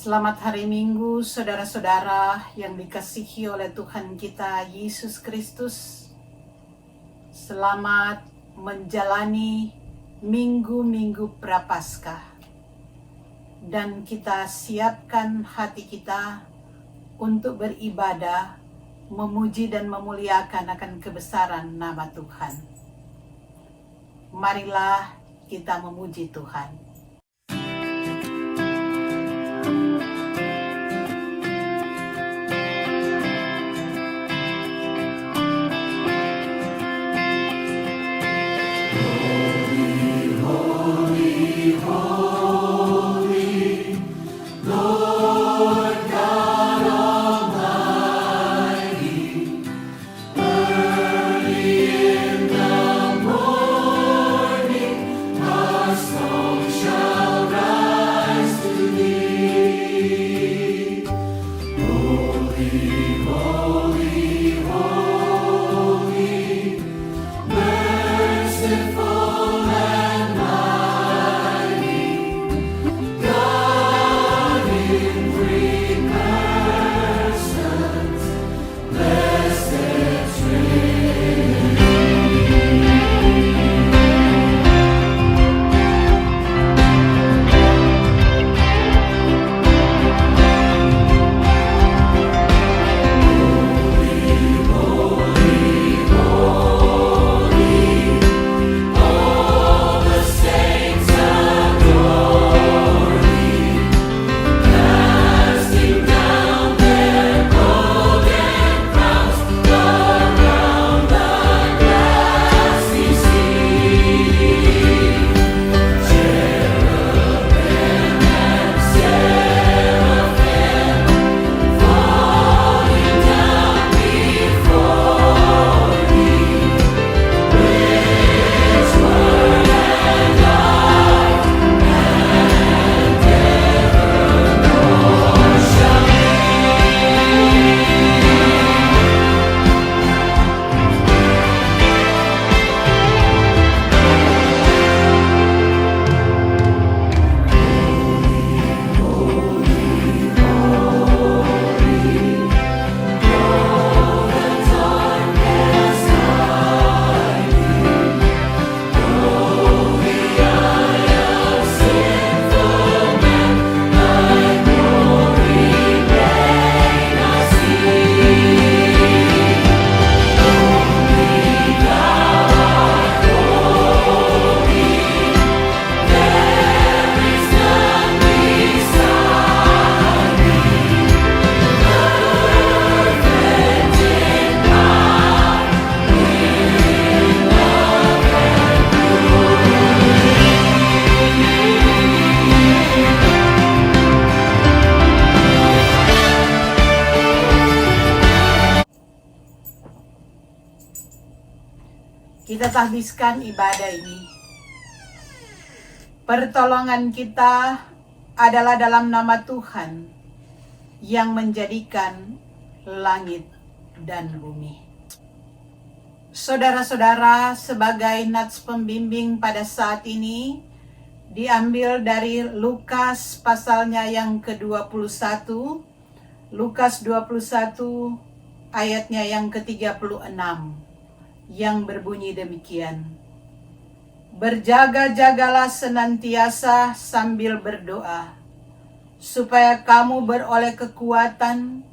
Selamat hari Minggu, saudara-saudara yang dikasihi oleh Tuhan kita Yesus Kristus. Selamat menjalani minggu-minggu Prapaskah. Dan kita siapkan hati kita untuk beribadah, memuji dan memuliakan akan kebesaran nama Tuhan. Marilah kita memuji Tuhan. Kita habiskan ibadah ini. Pertolongan kita adalah dalam nama Tuhan yang menjadikan langit dan bumi. Saudara-saudara, sebagai nats pembimbing pada saat ini diambil dari Lukas pasalnya yang ke-21, Lukas 21 ayatnya yang ke-36. Yang berbunyi demikian. Berjaga-jagalah senantiasa sambil berdoa, supaya kamu beroleh kekuatan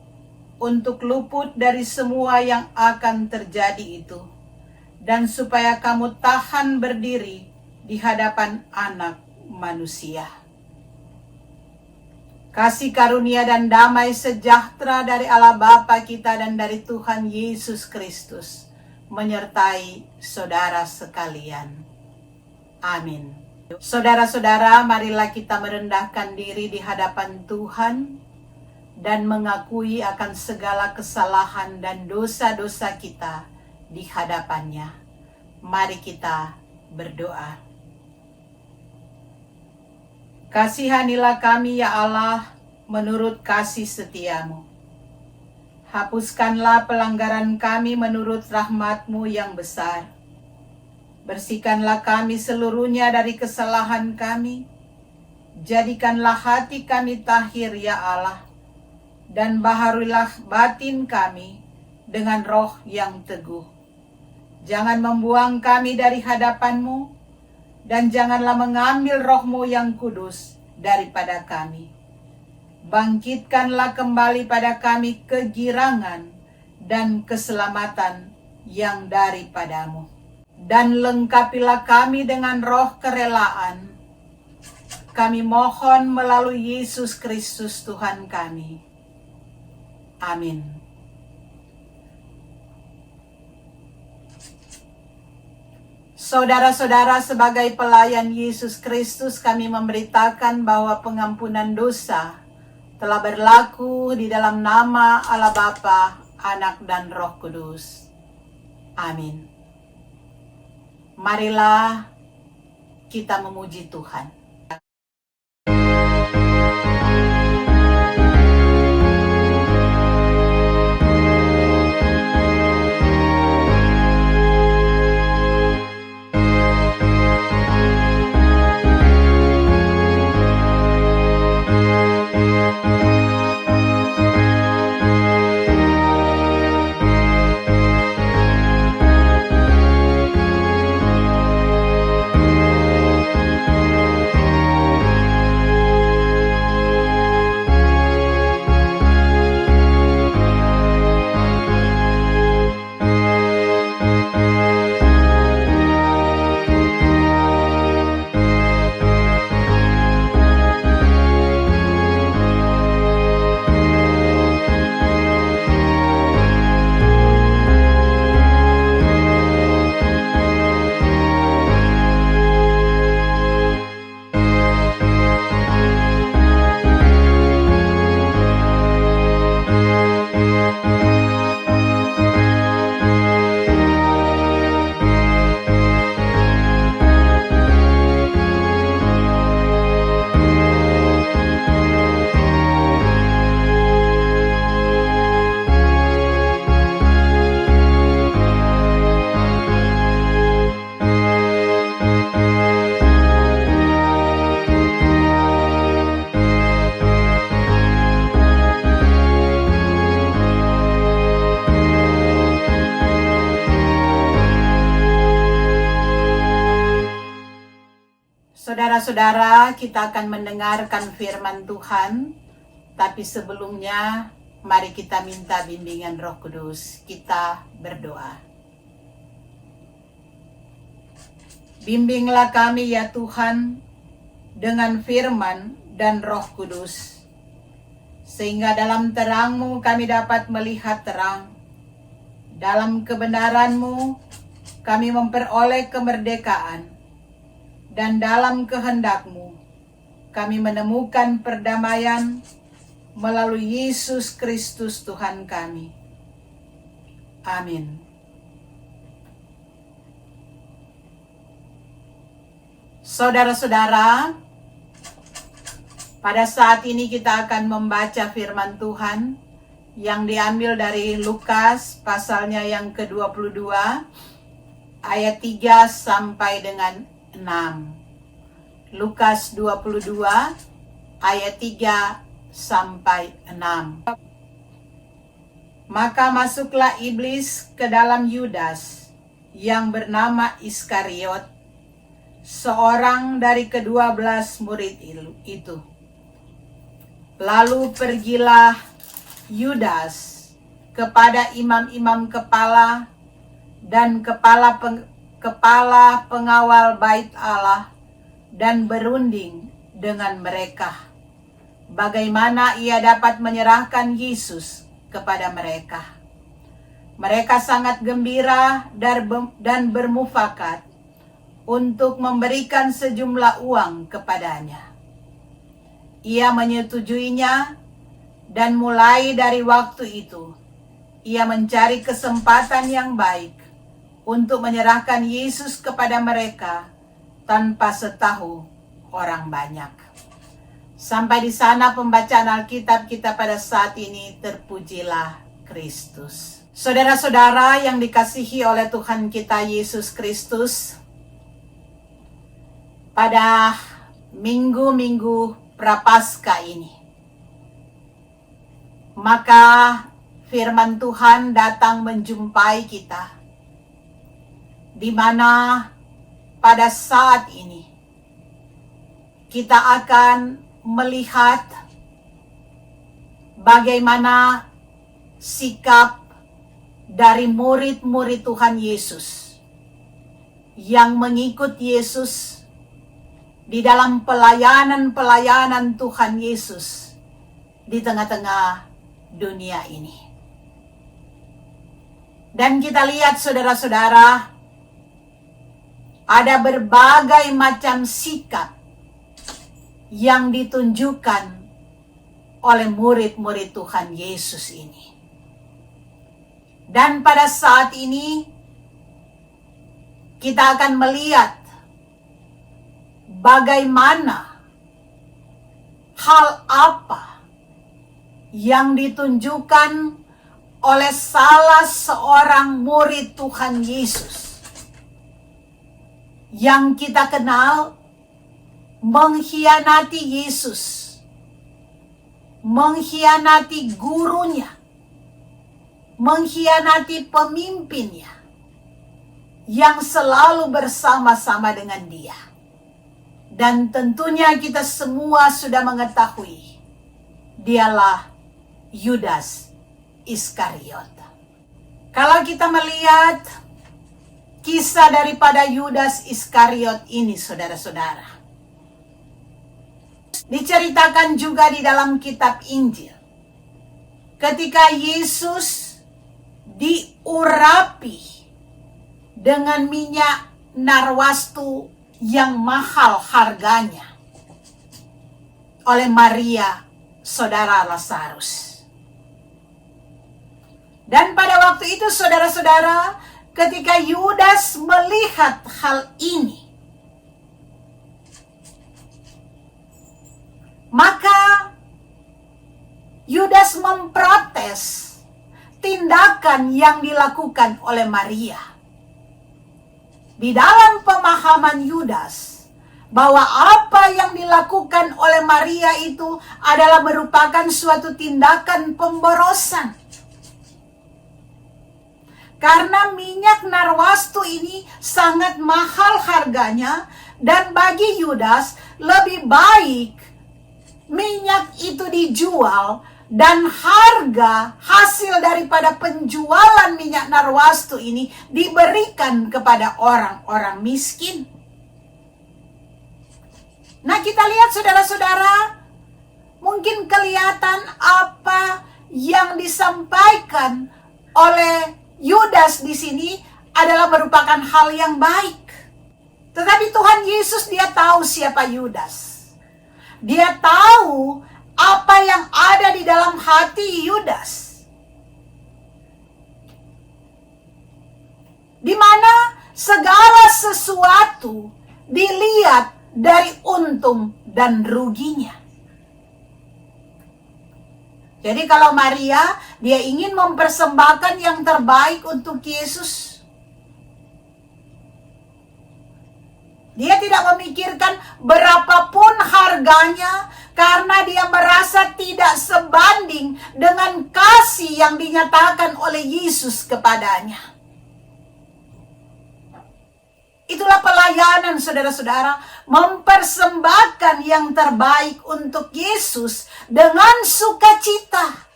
untuk luput dari semua yang akan terjadi itu, dan supaya kamu tahan berdiri di hadapan Anak Manusia. Kasih karunia dan damai sejahtera dari Allah Bapa kita dan dari Tuhan Yesus Kristus menyertai saudara sekalian. Amin. Saudara-saudara, marilah kita merendahkan diri di hadapan Tuhan dan mengakui akan segala kesalahan dan dosa-dosa kita di hadapannya. Mari kita berdoa. Kasihanilah kami ya Allah menurut kasih setiamu. Hapuskanlah pelanggaran kami menurut rahmat-Mu yang besar. Bersihkanlah kami seluruhnya dari kesalahan kami, Jadikanlah hati kami tahir ya Allah, dan baharuilah batin kami dengan roh yang teguh. Jangan membuang kami dari hadapan-Mu, dan janganlah mengambil roh-Mu yang kudus daripada kami. Bangkitkanlah kembali pada kami kegirangan dan keselamatan yang daripadamu. Dan lengkapilah kami dengan roh kerelaan. Kami mohon melalui Yesus Kristus Tuhan kami. Amin. Saudara-saudara, sebagai pelayan Yesus Kristus, kami memberitakan bahwa pengampunan dosa telah berlaku di dalam nama Allah Bapa, Anak, dan Roh Kudus. Amin. Marilah kita memuji Tuhan. Saudara-saudara, kita akan mendengarkan firman Tuhan, tapi sebelumnya mari kita minta bimbingan Roh Kudus. Kita berdoa. Bimbinglah kami ya Tuhan dengan firman dan Roh Kudus, sehingga dalam terang-Mu kami dapat melihat terang. Dalam kebenaran-Mu kami memperoleh kemerdekaan, dan dalam kehendak-Mu kami menemukan perdamaian melalui Yesus Kristus Tuhan kami. Amin. Saudara-saudara, pada saat ini kita akan membaca firman Tuhan yang diambil dari Lukas pasalnya yang ke-22 ayat 3 sampai dengan 6. Lukas 22 ayat 3 sampai 6. Maka masuklah iblis ke dalam Yudas yang bernama Iskariot, seorang dari ke-12 murid itu. Lalu pergilah Yudas kepada imam-imam kepala dan kepala pengawal bait Allah dan berunding dengan mereka bagaimana ia dapat menyerahkan Yesus kepada mereka. Mereka sangat gembira dan bermufakat untuk memberikan sejumlah uang kepadanya. Ia menyetujuinya, dan mulai dari waktu itu ia mencari kesempatan yang baik untuk menyerahkan Yesus kepada mereka tanpa setahu orang banyak. Sampai di sana pembacaan Alkitab kita pada saat ini. Terpujilah Kristus. Saudara-saudara yang dikasihi oleh Tuhan kita Yesus Kristus, pada minggu-minggu Prapaskah ini. Maka firman Tuhan datang menjumpai kita, di mana pada saat ini kita akan melihat bagaimana sikap dari murid-murid Tuhan Yesus yang mengikut Yesus di dalam pelayanan-pelayanan Tuhan Yesus di tengah-tengah dunia ini. Dan kita lihat saudara-saudara, ada berbagai macam sikap yang ditunjukkan oleh murid-murid Tuhan Yesus ini. Dan pada saat ini kita akan melihat bagaimana hal apa yang ditunjukkan oleh salah seorang murid Tuhan Yesus yang kita kenal mengkhianati Yesus, mengkhianati gurunya, mengkhianati pemimpinnya yang selalu bersama-sama dengan dia. Dan tentunya kita semua sudah mengetahui, dialah Yudas Iskariot. Kalau kita melihat kisah daripada Yudas Iskariot ini, saudara-saudara, diceritakan juga di dalam kitab Injil. Ketika Yesus diurapi dengan minyak narwastu yang mahal harganya oleh Maria, saudara Lazarus. Dan pada waktu itu saudara-saudara, ketika Yudas melihat hal ini, maka Yudas memprotes tindakan yang dilakukan oleh Maria. Di dalam pemahaman Yudas, bahwa apa yang dilakukan oleh Maria itu adalah merupakan suatu tindakan pemborosan. Karena minyak narwastu ini sangat mahal harganya, dan bagi Yudas lebih baik minyak itu dijual dan harga hasil daripada penjualan minyak narwastu ini diberikan kepada orang-orang miskin. Nah, kita lihat saudara-saudara, mungkin kelihatan apa yang disampaikan oleh Yudas di sini adalah merupakan hal yang baik. Tetapi Tuhan Yesus, dia tahu siapa Yudas. Dia tahu apa yang ada di dalam hati Yudas. Di mana segala sesuatu dilihat dari untung dan ruginya. Jadi kalau Maria, dia ingin mempersembahkan yang terbaik untuk Yesus. Dia tidak memikirkan berapapun harganya, karena dia merasa tidak sebanding dengan kasih yang dinyatakan oleh Yesus kepadanya. Itulah pelayanan saudara-saudara, mempersembahkan yang terbaik untuk Yesus dengan sukacita,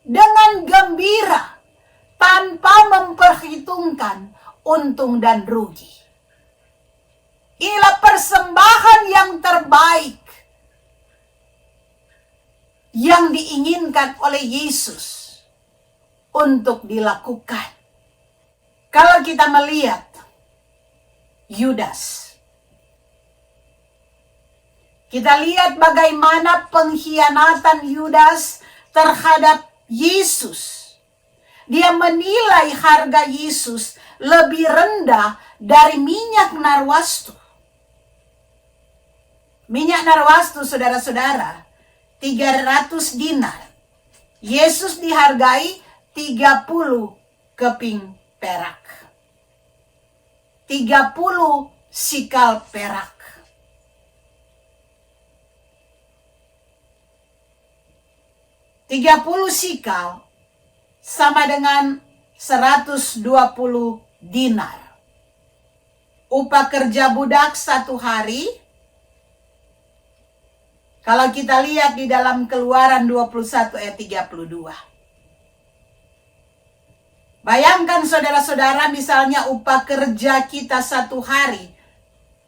dengan gembira, tanpa memperhitungkan untung dan rugi. Inilah persembahan yang terbaik yang diinginkan oleh Yesus untuk dilakukan. Kalau kita melihat Yudas, kita lihat bagaimana pengkhianatan Yudas terhadap Yesus. Dia menilai harga Yesus lebih rendah dari minyak narwastu. Minyak narwastu, saudara-saudara, 300 dinar. Yesus dihargai 30 keping perak. 30 sikal perak. 30 sikal sama dengan 120 dinar. Upah kerja budak satu hari, kalau kita lihat di dalam Keluaran 21 ayat 32. Bayangkan saudara-saudara, misalnya upah kerja kita satu hari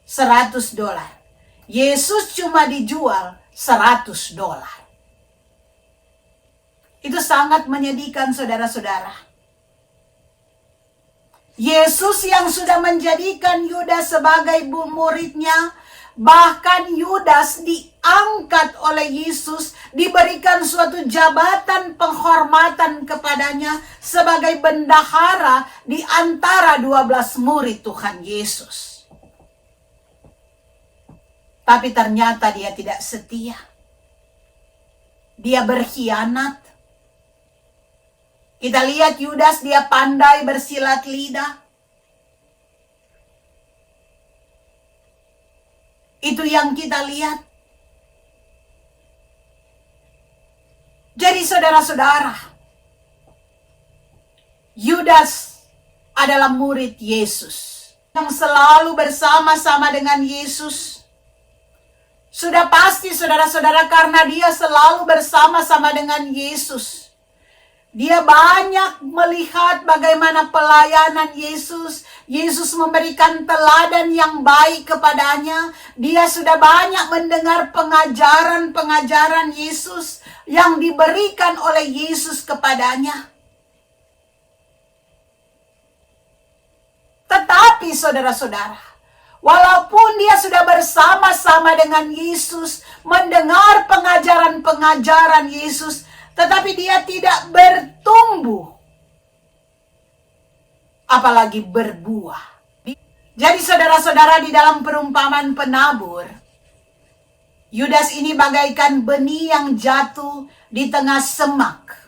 $100. Yesus cuma dijual $100. Itu sangat menyedihkan saudara-saudara. Yesus yang sudah menjadikan Yudas sebagai muridnya, bahkan Yudas diangkat oleh Yesus, diberikan suatu jabatan penghormatan kepadanya sebagai bendahara di antara 12 murid Tuhan Yesus. Tapi ternyata dia tidak setia. Dia berkhianat. Kita lihat Yudas, dia pandai bersilat lidah. Itu yang kita lihat. Jadi saudara-saudara, Yudas adalah murid Yesus yang selalu bersama-sama dengan Yesus. Sudah pasti saudara-saudara, karena dia selalu bersama-sama dengan Yesus. Dia banyak melihat bagaimana pelayanan Yesus. Yesus memberikan teladan yang baik kepadanya. Dia sudah banyak mendengar pengajaran-pengajaran Yesus yang diberikan oleh Yesus kepadanya. Tetapi saudara-saudara, walaupun dia sudah bersama-sama dengan Yesus, mendengar pengajaran-pengajaran Yesus, tetapi dia tidak bertumbuh, apalagi berbuah. Jadi saudara-saudara, di dalam perumpamaan penabur, Yudas ini bagaikan benih yang jatuh di tengah semak.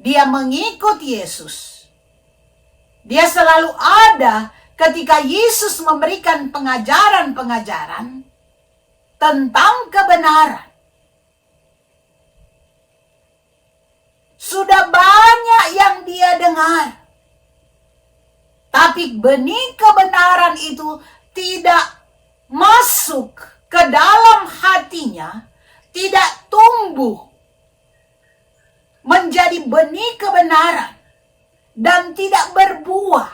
Dia mengikut Yesus. Dia selalu ada ketika Yesus memberikan pengajaran-pengajaran tentang kebenaran. Sudah banyak yang dia dengar. Tapi benih kebenaran itu tidak masuk ke dalam hatinya, tidak tumbuh menjadi benih kebenaran dan tidak berbuah.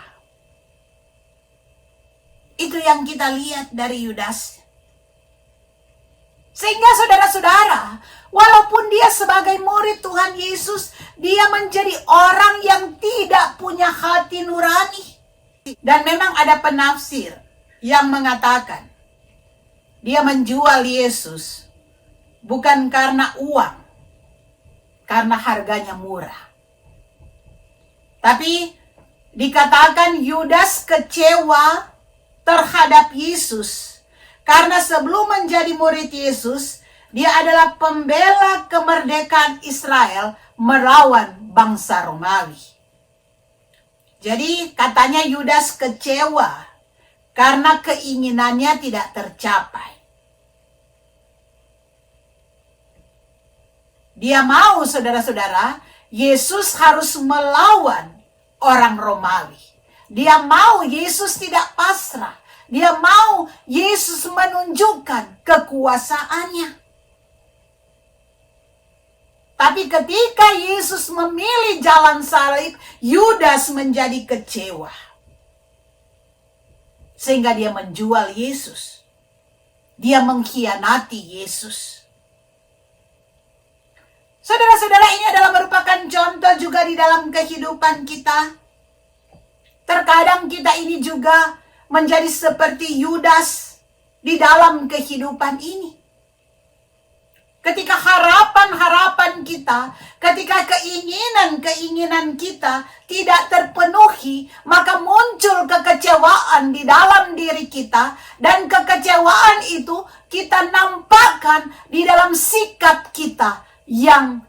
Itu yang kita lihat dari Yudas. Sehingga saudara-saudara, walaupun dia sebagai murid Tuhan Yesus, dia menjadi orang yang tidak punya hati nurani. Dan memang ada penafsir yang mengatakan, dia menjual Yesus bukan karena uang, karena harganya murah. Tapi dikatakan Yudas kecewa terhadap Yesus, karena sebelum menjadi murid Yesus, dia adalah pembela kemerdekaan Israel melawan bangsa Romawi. Jadi katanya Yudas kecewa karena keinginannya tidak tercapai. Dia mau, saudara-saudara, Yesus harus melawan orang Romawi. Dia mau Yesus tidak pasrah. Dia mau Yesus menunjukkan kekuasaannya. Tapi ketika Yesus memilih jalan salib, Yudas menjadi kecewa. Sehingga dia menjual Yesus. Dia mengkhianati Yesus. Saudara-saudara, ini adalah merupakan contoh juga di dalam kehidupan kita. Terkadang kita ini juga menjadi seperti Yudas di dalam kehidupan ini. Ketika harapan-harapan kita, ketika keinginan-keinginan kita tidak terpenuhi, maka muncul kekecewaan di dalam diri kita, dan kekecewaan itu kita nampakkan di dalam sikap kita yang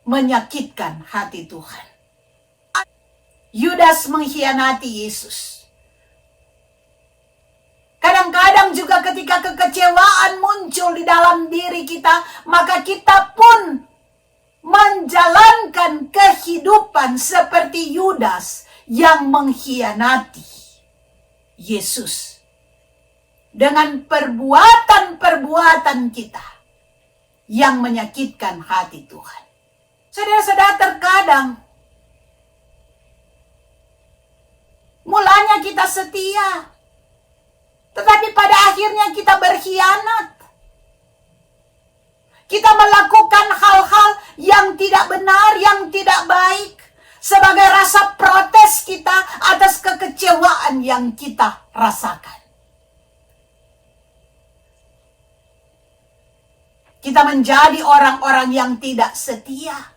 menyakitkan hati Tuhan. Yudas mengkhianati Yesus. Kadang-kadang juga juga ketika kekecewaan muncul di dalam diri kita, maka kita pun menjalankan kehidupan seperti Yudas yang mengkhianati Yesus dengan perbuatan-perbuatan kita yang menyakitkan hati Tuhan. Saudara-saudara, terkadang mulanya kita setia, tetapi pada akhirnya kita berkhianat. Kita melakukan hal-hal yang tidak benar, yang tidak baik, sebagai rasa protes kita atas kekecewaan yang kita rasakan. Kita menjadi orang-orang yang tidak setia.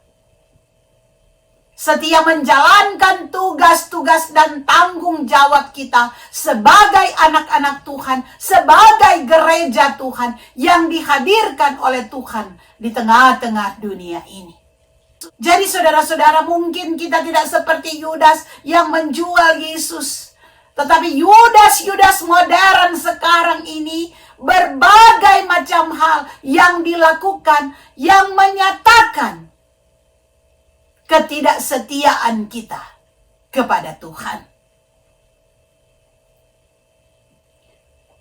Setia menjalankan tugas-tugas dan tanggung jawab kita sebagai anak-anak Tuhan, sebagai gereja Tuhan yang dihadirkan oleh Tuhan di tengah-tengah dunia ini. Jadi saudara-saudara, mungkin kita tidak seperti Yudas yang menjual Yesus. Tetapi Yudas modern sekarang ini, berbagai macam hal yang dilakukan yang menyatakan ketidaksetiaan kita kepada Tuhan.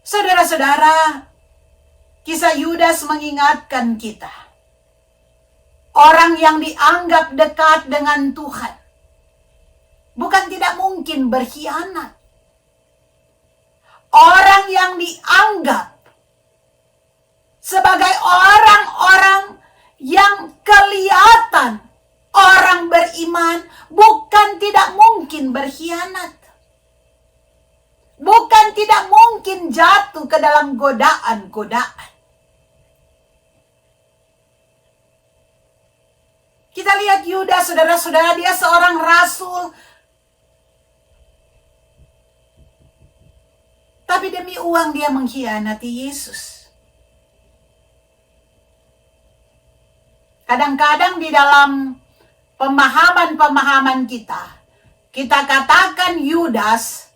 Saudara-saudara, kisah Yudas mengingatkan kita, orang yang dianggap dekat dengan Tuhan bukan tidak mungkin berkhianat. Orang yang dianggap sebagai orang-orang yang kelihatan orang beriman bukan tidak mungkin berkhianat. Bukan tidak mungkin jatuh ke dalam godaan-godaan. Kita lihat Yudas, saudara-saudara, dia seorang rasul. Tapi demi uang dia mengkhianati Yesus. Kadang-kadang di dalam pemahaman-pemahaman kita katakan Yudas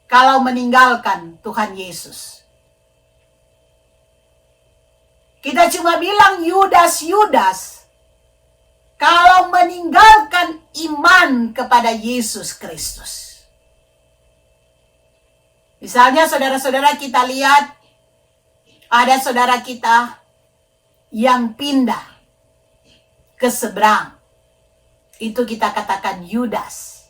kalau meninggalkan Tuhan Yesus. Kita cuma bilang Yudas kalau meninggalkan iman kepada Yesus Kristus. Misalnya saudara-saudara, kita lihat ada saudara kita yang pindah ke seberang. Itu kita katakan Yudas.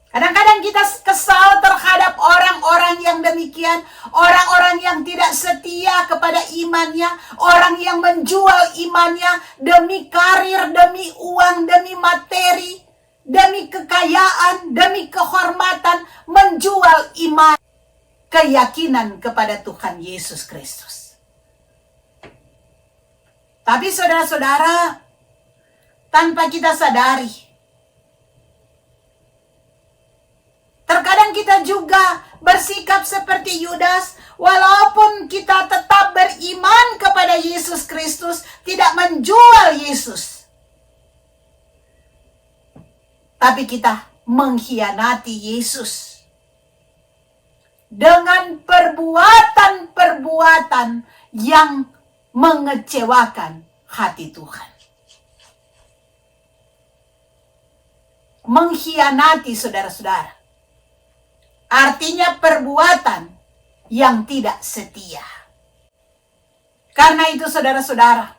Kadang-kadang kita kesal terhadap orang-orang yang demikian, orang-orang yang tidak setia kepada imannya, orang yang menjual imannya demi karir, demi uang, demi materi, demi kekayaan, demi kehormatan, menjual iman, keyakinan kepada Tuhan Yesus Kristus. Tapi saudara-saudara, tanpa kita sadari, terkadang kita juga bersikap seperti Yudas, walaupun kita tetap beriman kepada Yesus Kristus, tidak menjual Yesus. Tapi kita mengkhianati Yesus dengan perbuatan-perbuatan yang mengecewakan hati Tuhan. Mengkhianati, saudara-saudara, artinya perbuatan yang tidak setia. Karena itu saudara-saudara,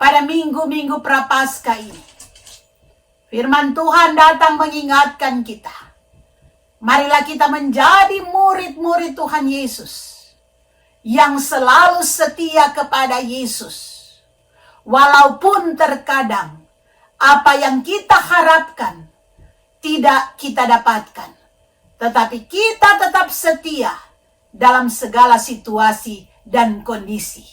pada minggu-minggu Prapaskah ini, firman Tuhan datang mengingatkan kita. Marilah kita menjadi murid-murid Tuhan Yesus yang selalu setia kepada Yesus. Walaupun terkadang apa yang kita harapkan tidak kita dapatkan, tetapi kita tetap setia dalam segala situasi dan kondisi.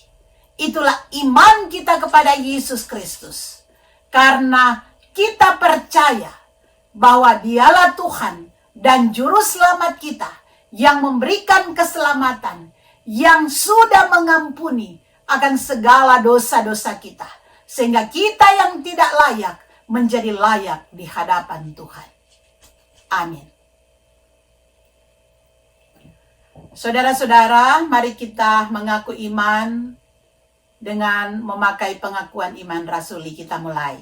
Itulah iman kita kepada Yesus Kristus. Karena kita percaya bahwa Dialah Tuhan dan Juru Selamat kita yang memberikan keselamatan, yang sudah mengampuni akan segala dosa-dosa kita. Sehingga kita yang tidak layak menjadi layak di hadapan Tuhan. Amin. Saudara-saudara, mari kita mengaku iman dengan memakai pengakuan iman rasuli. Kita mulai.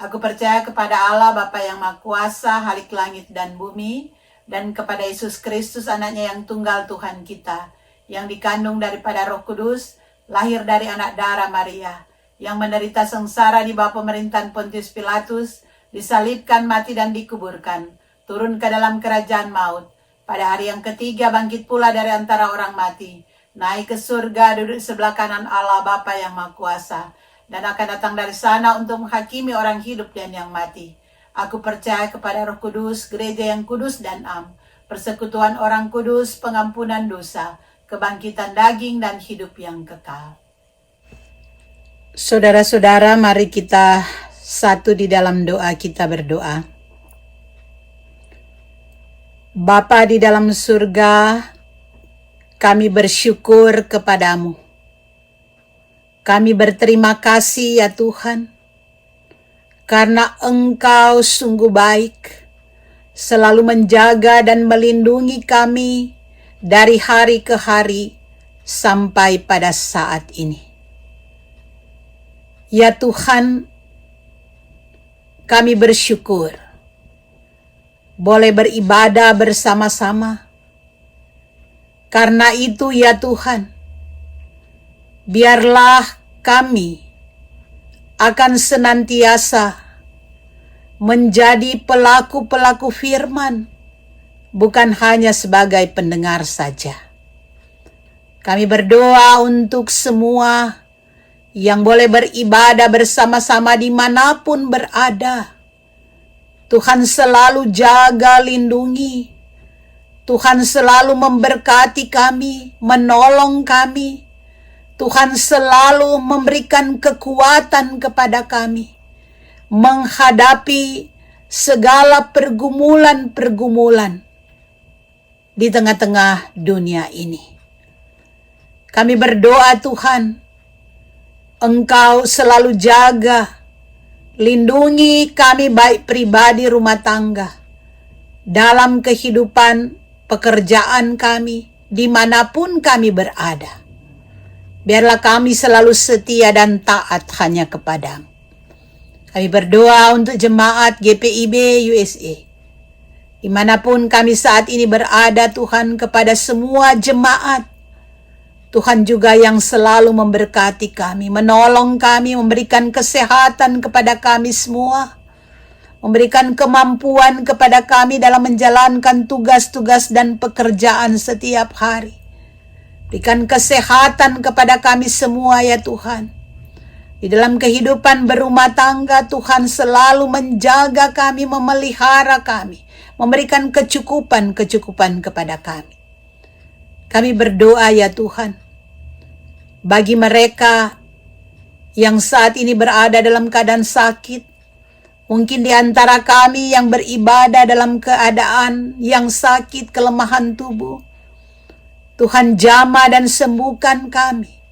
Aku percaya kepada Allah Bapa yang Maha Kuasa, Halik langit dan bumi, dan kepada Yesus Kristus, anaknya yang tunggal Tuhan kita, yang dikandung daripada Roh Kudus, lahir dari anak darah Maria, yang menderita sengsara di bawah pemerintahan Pontius Pilatus, disalibkan, mati dan dikuburkan, turun ke dalam kerajaan maut. Pada hari yang ketiga bangkit pula dari antara orang mati, naik ke surga, duduk di sebelah kanan Allah Bapa yang Maha Kuasa, dan akan datang dari sana untuk menghakimi orang hidup dan yang mati. Aku percaya kepada Roh Kudus, gereja yang kudus dan am, persekutuan orang kudus, pengampunan dosa, kebangkitan daging dan hidup yang kekal. Saudara-saudara, mari kita satu di dalam doa. Kita berdoa. Bapa di dalam surga, kami bersyukur kepadamu. Kami berterima kasih ya Tuhan, karena Engkau sungguh baik, selalu menjaga dan melindungi kami dari hari ke hari sampai pada saat ini. Ya Tuhan, kami bersyukur boleh beribadah bersama-sama. Karena itu ya Tuhan, biarlah kami akan senantiasa menjadi pelaku-pelaku firman, bukan hanya sebagai pendengar saja. Kami berdoa untuk semua yang boleh beribadah bersama-sama dimanapun berada. Tuhan selalu jaga, lindungi. Tuhan selalu memberkati kami, menolong kami. Tuhan selalu memberikan kekuatan kepada kami menghadapi segala pergumulan-pergumulan di tengah-tengah dunia ini. Kami berdoa Tuhan, Engkau selalu jaga, lindungi kami baik pribadi, rumah tangga, dalam kehidupan pekerjaan kami, dimanapun kami berada. Biarlah kami selalu setia dan taat hanya kepadamu. Kami berdoa untuk jemaat GPIB USA. Dimanapun kami saat ini berada Tuhan, kepada semua jemaat, Tuhan juga yang selalu memberkati kami, menolong kami, memberikan kesehatan kepada kami semua, memberikan kemampuan kepada kami dalam menjalankan tugas-tugas dan pekerjaan setiap hari. Berikan kesehatan kepada kami semua ya Tuhan. Di dalam kehidupan berumah tangga, Tuhan selalu menjaga kami, memelihara kami, memberikan kecukupan kepada kami. Kami berdoa ya Tuhan, bagi mereka yang saat ini berada dalam keadaan sakit, mungkin di antara kami yang beribadah dalam keadaan yang sakit, kelemahan tubuh, Tuhan jamah dan sembuhkan kami.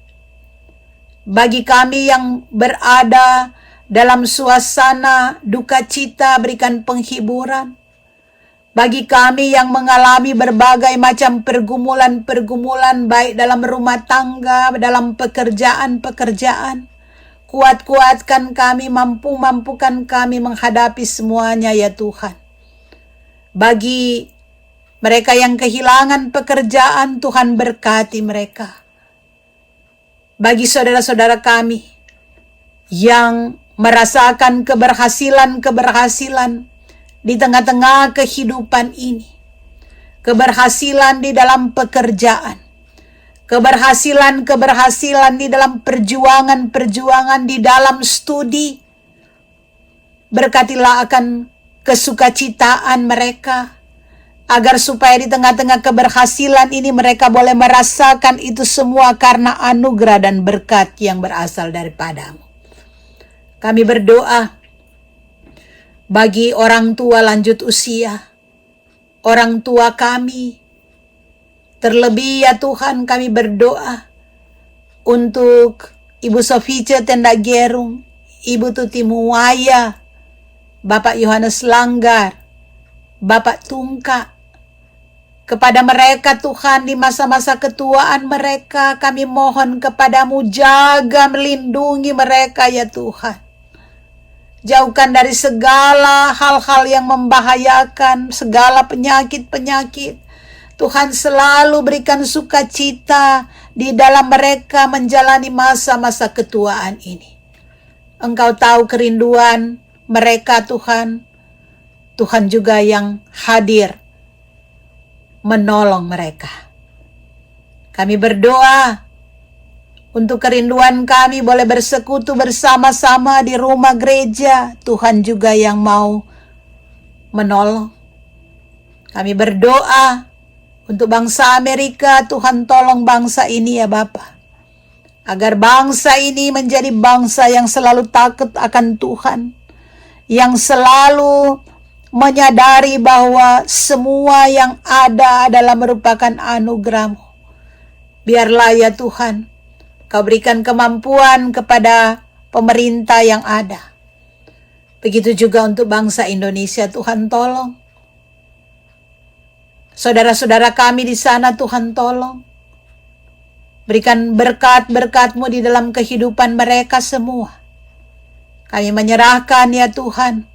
Bagi kami yang berada dalam suasana duka cita, berikan penghiburan. Bagi kami yang mengalami berbagai macam pergumulan-pergumulan, baik dalam rumah tangga, dalam pekerjaan-pekerjaan, kuatkan kami, mampukan kami menghadapi semuanya ya Tuhan. Bagi mereka yang kehilangan pekerjaan, Tuhan berkati mereka. Bagi saudara-saudara kami yang merasakan keberhasilan di tengah-tengah kehidupan ini, keberhasilan di dalam pekerjaan, keberhasilan di dalam perjuangan di dalam studi, berkatilah akan kesukacitaan mereka, agar supaya di tengah-tengah keberhasilan ini mereka boleh merasakan itu semua karena anugerah dan berkat yang berasal daripadamu. Kami berdoa bagi orang tua lanjut usia, orang tua kami, terlebih ya Tuhan kami berdoa untuk Ibu Sofice Tenda Gerung, Ibu Tuti Muwaya, Bapak Yohanes Langgar, Bapak Tungka. Kepada mereka Tuhan di masa-masa ketuaan mereka, kami mohon kepadamu, jaga melindungi mereka ya Tuhan. Jauhkan dari segala hal-hal yang membahayakan, segala penyakit-penyakit. Tuhan selalu berikan sukacita di dalam mereka menjalani masa-masa ketuaan ini. Engkau tahu kerinduan mereka Tuhan. Tuhan juga yang hadir menolong mereka. Kami berdoa untuk kerinduan kami boleh bersekutu bersama-sama di rumah gereja. Tuhan juga yang mau menolong. Kami berdoa untuk bangsa Amerika. Tuhan tolong bangsa ini ya Bapa, agar bangsa ini menjadi bangsa yang selalu takut akan Tuhan, yang selalu menyadari bahwa semua yang ada adalah merupakan anugerah-Mu. Biarlah ya Tuhan, Kau berikan kemampuan kepada pemerintah yang ada. Begitu juga untuk bangsa Indonesia, Tuhan tolong. Saudara-saudara kami di sana, Tuhan tolong. Berikan berkat-berkat-Mu di dalam kehidupan mereka semua. Kami menyerahkan ya Tuhan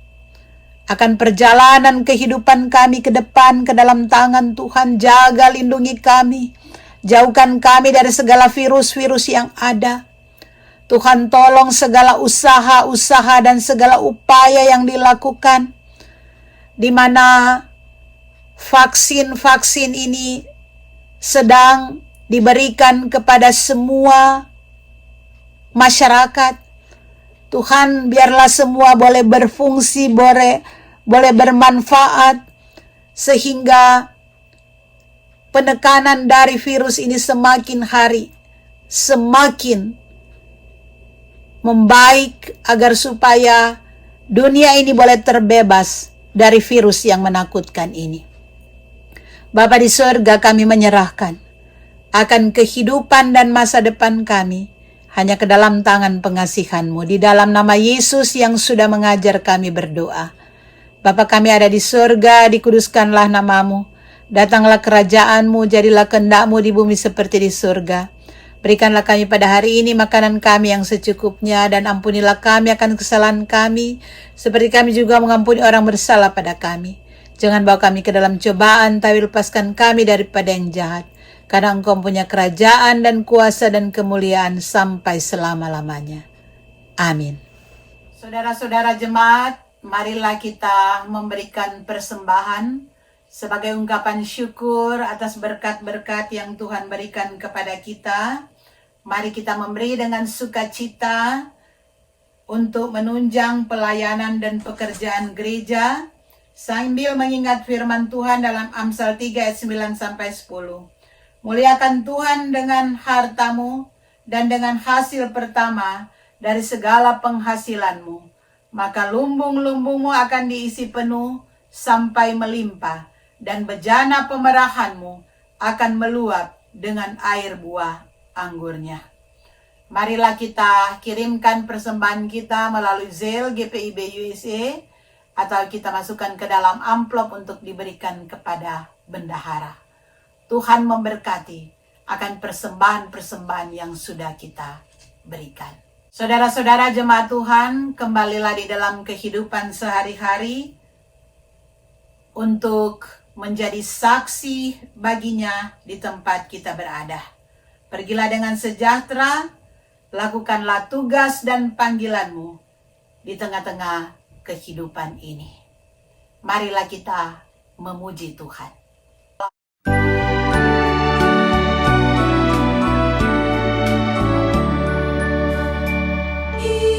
akan perjalanan kehidupan kami ke depan ke dalam tangan Tuhan. Jaga lindungi kami. Jauhkan kami dari segala virus-virus yang ada. Tuhan tolong segala usaha-usaha dan segala upaya yang dilakukan, di mana vaksin-vaksin ini sedang diberikan kepada semua masyarakat. Tuhan, biarlah semua boleh berfungsi, boleh bermanfaat, sehingga penekanan dari virus ini semakin hari semakin membaik, agar supaya dunia ini boleh terbebas dari virus yang menakutkan ini. Bapa di surga, kami menyerahkan akan kehidupan dan masa depan kami hanya ke dalam tangan pengasihan-Mu. Di dalam nama Yesus yang sudah mengajar kami berdoa. Bapa kami ada di surga, dikuduskanlah nama-Mu. Datanglah kerajaan-Mu, jadilah kehendak-Mu di bumi seperti di surga. Berikanlah kami pada hari ini makanan kami yang secukupnya, dan ampunilah kami akan kesalahan kami, seperti kami juga mengampuni orang bersalah pada kami. Jangan bawa kami ke dalam cobaan, tapi lepaskan kami daripada yang jahat. Karena Engkau punya kerajaan dan kuasa dan kemuliaan sampai selama-lamanya. Amin. Saudara-saudara jemaat, marilah kita memberikan persembahan sebagai ungkapan syukur atas berkat-berkat yang Tuhan berikan kepada kita. Mari kita memberi dengan sukacita untuk menunjang pelayanan dan pekerjaan gereja, sambil mengingat firman Tuhan dalam Amsal 3 ayat 9-10. Muliakan Tuhan dengan hartamu dan dengan hasil pertama dari segala penghasilanmu. Maka lumbung-lumbungmu akan diisi penuh sampai melimpah, dan bejana pemerahanmu akan meluap dengan air buah anggurnya. Marilah kita kirimkan persembahan kita melalui Zelle GPIB USA, atau kita masukkan ke dalam amplop untuk diberikan kepada bendahara. Tuhan memberkati akan persembahan-persembahan yang sudah kita berikan. Saudara-saudara jemaat Tuhan, kembalilah di dalam kehidupan sehari-hari untuk menjadi saksi baginya di tempat kita berada. Pergilah dengan sejahtera, lakukanlah tugas dan panggilanmu di tengah-tengah kehidupan ini. Marilah kita memuji Tuhan. He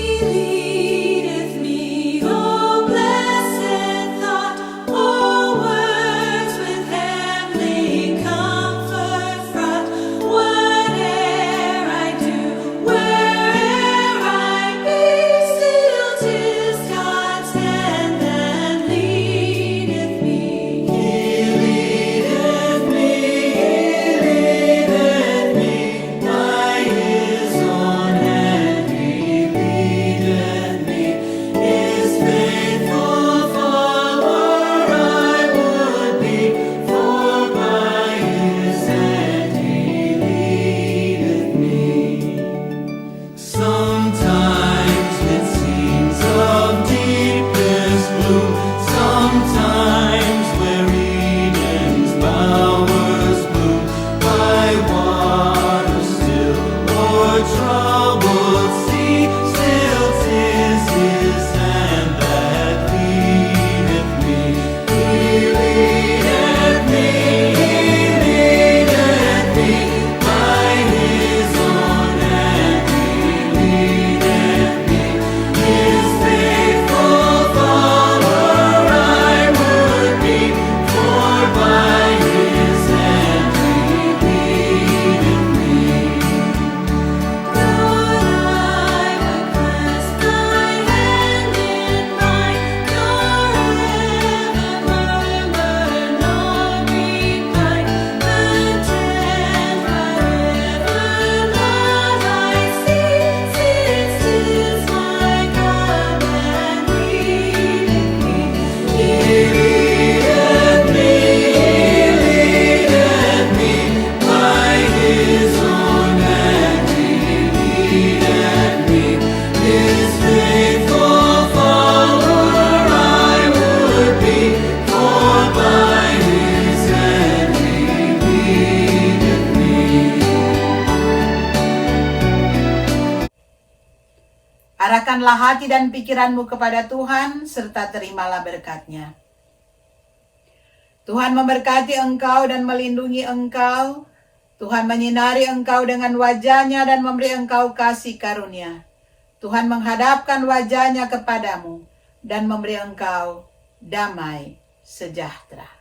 Serahkanlah hati dan pikiranmu kepada Tuhan, serta terimalah berkat-Nya. Tuhan memberkati engkau dan melindungi engkau. Tuhan menyinari engkau dengan wajah-Nya dan memberi engkau kasih karunia. Tuhan menghadapkan wajah-Nya kepadamu dan memberi engkau damai sejahtera.